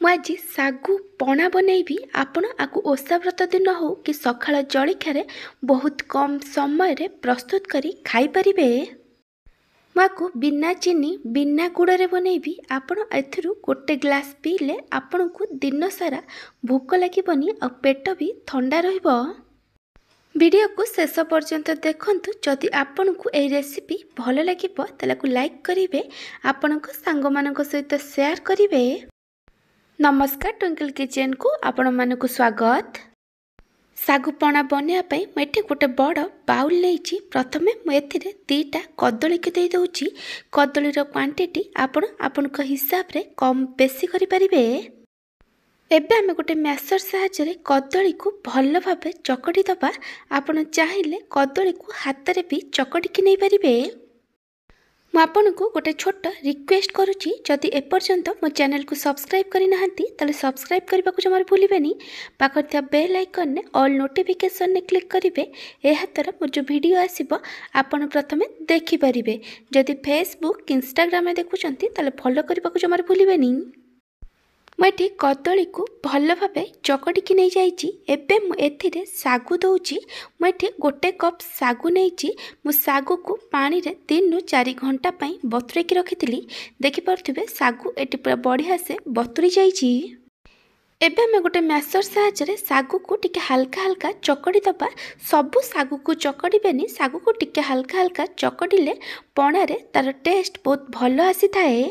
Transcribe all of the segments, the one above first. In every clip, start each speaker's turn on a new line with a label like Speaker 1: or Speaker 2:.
Speaker 1: ମୁଁ ଆଜି ଶାଗୁ ପଣା ବନେଇବି। ଆପଣ ଆକୁ ଓଷା ବ୍ରତ ଦିନ ହଉ କି ସକାଳ ଜଳଖିଆରେ ବହୁତ କମ୍ ସମୟରେ ପ୍ରସ୍ତୁତ କରି ଖାଇପାରିବେ। ମୁଁ ଆକୁ ବିନା ଚିନି ବିନା ଗୁଡ଼ରେ ବନେଇବି। ଆପଣ ଏଥିରୁ ଗୋଟେ ଗ୍ଲାସ୍ ପିଇଲେ ଆପଣଙ୍କୁ ଦିନ ସାରା ଭୋକ ଲାଗିବନି ଆଉ ପେଟ ବି ଥଣ୍ଡା ରହିବ। ଭିଡ଼ିଓକୁ ଶେଷ ପର୍ଯ୍ୟନ୍ତ ଦେଖନ୍ତୁ। ଯଦି ଆପଣଙ୍କୁ ଏହି ରେସିପି ଭଲ ଲାଗିବ ତାହେଲେ ଆକୁ ଲାଇକ୍ କରିବେ, ଆପଣଙ୍କ ସାଙ୍ଗମାନଙ୍କ ସହିତ ସେୟାର କରିବେ। नमस्कार, ट्विंकल किचन को आपण मानक स्वागत। सागु पणा बनैया पई मैं एठी गोटे बड़ बाउल लेइछि। प्रथमे मैं एथिरे 2टा कदली के दे दउछि। कदलीर क्वांटिटी आपण आपनक हिसाब रे कम बेसी करि परिबे। एबे आमे गोटे मैसर साहाय्य रे कदली को भल भाबे चकटी दबा। आपण चाहिले कदली को हाथ रे भी चकटी के नै परिबे। ମୁଁ ଆପଣଙ୍କୁ ଗୋଟେ ଛୋଟ ରିକ୍ୱେଷ୍ଟ କରୁଛି, ଯଦି ଏପର୍ଯ୍ୟନ୍ତ ମୋ ଚ୍ୟାନେଲକୁ ସବସ୍କ୍ରାଇବ୍ କରିନାହାନ୍ତି ତାହେଲେ ସବସ୍କ୍ରାଇବ୍ କରିବାକୁ ଜମାରୁ ଭୁଲିବେନି। ପାଖରେ ଥିବା ବେଲ୍ ଆଇକନ୍ରେ ଅଲ୍ ନୋଟିଫିକେସନ୍ରେ କ୍ଲିକ୍ କରିବେ। ଏହାଦ୍ୱାରା ମୋର ଯେଉଁ ଭିଡ଼ିଓ ଆସିବ ଆପଣ ପ୍ରଥମେ ଦେଖିପାରିବେ। ଯଦି ଫେସବୁକ୍ ଇନଷ୍ଟାଗ୍ରାମରେ ଦେଖୁଛନ୍ତି ତାହେଲେ ଫଲୋ କରିବାକୁ ଜମାରୁ ଭୁଲିବେନି। ମୁଁ ଏଠି କଦଳୀକୁ ଭଲ ଭାବେ ଚକଟିକି ନେଇଯାଇଛି। ଏବେ ମୁଁ ଏଥିରେ ଶାଗୁ ଦେଉଛି। ମୁଁ ଏଠି ଗୋଟେ କପ୍ ଶାଗୁ ନେଇଛି। ମୁଁ ଶାଗୁକୁ ପାଣିରେ 3 ରୁ 4 ଘଣ୍ଟା ପାଇଁ ବତୁରେଇକି ରଖିଥିଲି। ଦେଖିପାରୁଥିବେ ଶାଗୁ ଏଠି ପୁରା ବଢ଼ିଆ ସେ ବତୁରି ଯାଇଛି। ଏବେ ଆମେ ଗୋଟେ ମ୍ୟାସର ସାହାଯ୍ୟରେ ଶାଗୁକୁ ଟିକେ ହାଲକା ହାଲକା ଚକଟି ଦେବା। ସବୁ ଶାଗୁକୁ ଚକଟିବେନି, ଶାଗୁକୁ ଟିକେ ହାଲକା ହାଲକା ଚକଟିଲେ ପଣାରେ ତାର ଟେଷ୍ଟ ବହୁତ ଭଲ ଆସିଥାଏ।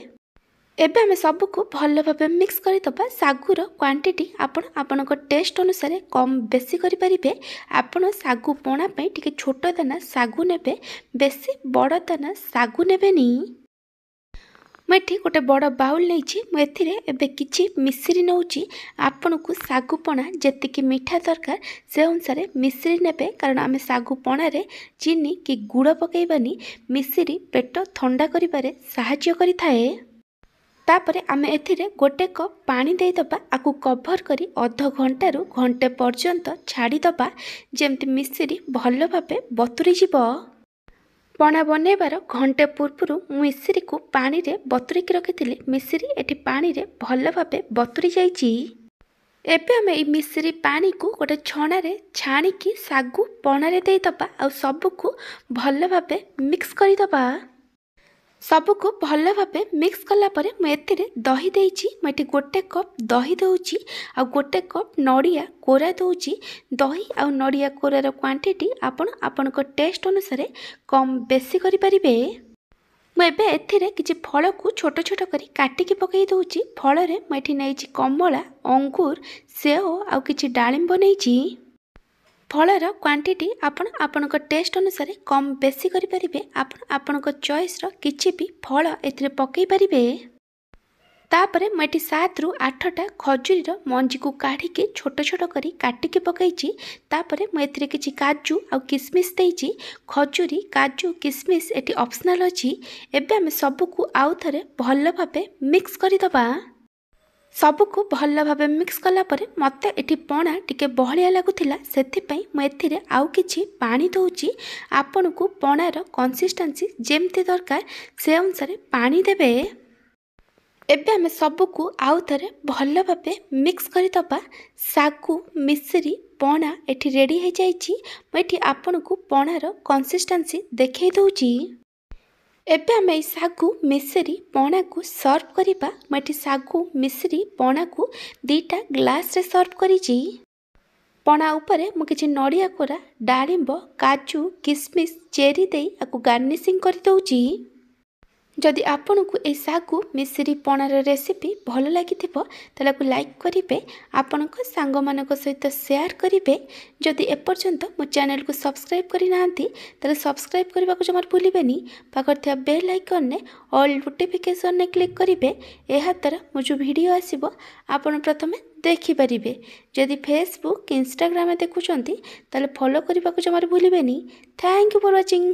Speaker 1: ଏବେ ଆମେ ସବୁକୁ ଭଲ ଭାବେ ମିକ୍ସ କରିଦେବା। ଶାଗୁର କ୍ୱାଣ୍ଟିଟି ଆପଣ ଆପଣଙ୍କ ଟେଷ୍ଟ ଅନୁସାରେ କମ୍ ବେଶୀ କରିପାରିବେ। ଆପଣ ଶାଗୁ ପଣା ପାଇଁ ଟିକେ ଛୋଟ ଦାନା ଶାଗୁ ନେବେ, ବେଶୀ ବଡ଼ ଦାନା ଶାଗୁ ନେବେନି। ମୁଁ ଏଠି ଗୋଟେ ବଡ଼ ବାଉଲ୍ ନେଇଛି। ମୁଁ ଏଥିରେ ଏବେ କିଛି ମିଶ୍ରି ନେଉଛି। ଆପଣଙ୍କୁ ଶାଗୁ ପଣା ଯେତିକି ମିଠା ଦରକାର ସେ ଅନୁସାରେ ମିଶ୍ରି ନେବେ, କାରଣ ଆମେ ଶାଗୁ ପଣାରେ ଚିନି କି ଗୁଡ଼ ପକାଇବାନି। ମିଶ୍ରି ପେଟ ଥଣ୍ଡା କରିବାରେ ସାହାଯ୍ୟ କରିଥାଏ। तापरे आमे एथिरे गोटे कप पानी देदबा। आकु कभर करी अध घंटारू घंटे पर्यंत छाड़ीदबा, जेमती मिश्री भल भाबे बतुरी जीवो। पणा बनैबार घंटे पूर्वरु मिश्री को पानी रे बतुरिकी रखिथिली। मिश्री एठी पानी रे भल भाबे बतुरी जाइछि। एबे आमे ई मिश्री पानी को गोटे छणा रे छाणीकी सागु पणा रे देदबा। आ सबको भल भाबे मिक्स करिदबा। सबको भल भाबे मिक्स कला परे मैं एथिरे दही देइछि। मैं एठी गोटे कप दही दउछि आ गोटे कप नड़िया कोरा दउछि। दही आ नड़िया कोरार क्वांटिटी आपण आपनको टेस्ट अनुसार कम बेसी करि परिबे। मैं एबे एथिरे किछि फल को छोट छोट करी काटिकी पकई दउछि। फल रे मैं एठी नेइछि कमला, अंगूर, सेओ आ किछि डाळिंब नेइछि। फलर क्वांटिटी आपण आपनक टेस्ट अनुसार कम बेसी करि परिबे। आपण आपनक चॉइस रो किछि भी फल एथिरे पकई परिबे। तापरे मैं एठी 7 रू 8टा खजूरी रो मंजी को काढ़ी के छोट छोट करी काटिके पकईछि। तापरे मैं एथिरे किछि काजू आ किसमिस देइछि। खजूरी, काजू, किसमिस एठी ऑप्शनल अछि। एबे हम सबको आउ थरे भल भाबे मिक्स करि दबा। सबको भल भाबे मिक्स कला परे मते एठी पणा टिके बहलिया लागुथिला, सेथिपई मैं एथिरे आउ किछि पानी दउछि। आपनको पणार कंसिस्टेंसी जेमती दरकार से अनुसार पानी देबे। एबे हमें सबको आउ थरे भल भाबे मिक्स करि दबा। सागु मिश्री पणा एठी रेडी हो जाइछि। मैं एठी आपनको पणार कंसिस्टेंसी देखै दउछि। एबे आमे ई सागु मिश्री पणा को सर्व करिबा। मैं एठी सागु मिश्री पणा को 2टा ग्लास रे सर्व करिछि। पणा उपरे मु किछि नड़िया कोरा, डाळिंब, काजू, किसमिस, चेरी देई आकु गार्निशिंग करि दउछि। जदि आपनको ए सागु मिश्री पणार रेसिपी भल लागिथिबो ताले आकु लाइक करिवे, आपनक सांग मानक सहित शेयर करिवे। जदि एपर्यंत मो चैनल को सब्सक्राइब करि नाहंती ताले सब्सक्राइब करबा को जमार भूलिबेनी। पाखर थिया बेल आइकन ने ऑल नोटिफिकेशन ने क्लिक करिवे। एहा द्वारा मो जो वीडियो आसीबो आपण प्रथमे देखि परिबे। जदि फेसबुक इंस्टाग्राम देखुचंती ताले फॉलो करबा को जमार भूलिबेनी। Thank you for watching.